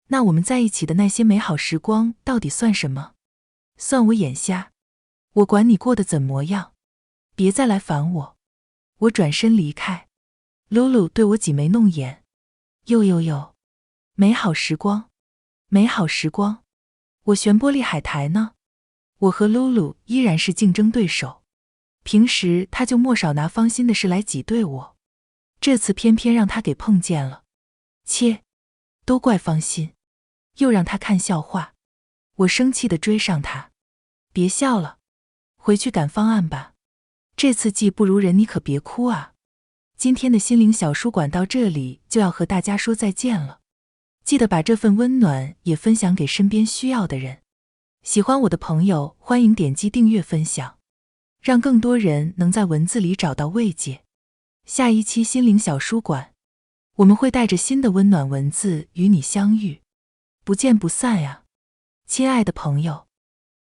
那我们在一起的那些美好时光到底算什么？算我眼瞎，我管你过得怎么样，别再来烦我。我转身离开，露露对我挤眉弄眼，哟，美好时光，美好时光，我旋玻璃海苔呢？我和露露依然是竞争对手，平时他就莫少拿方心的事来挤兑我，这次偏偏让他给碰见了，切，都怪方心，又让他看笑话。我生气地追上他，别笑了，回去赶方案吧，这次技不如人你可别哭啊。今天的心灵小书馆到这里就要和大家说再见了，记得把这份温暖也分享给身边需要的人。喜欢我的朋友欢迎点击订阅分享，让更多人能在文字里找到慰藉。下一期心灵小书馆，我们会带着新的温暖文字与你相遇，不见不散呀，亲爱的朋友。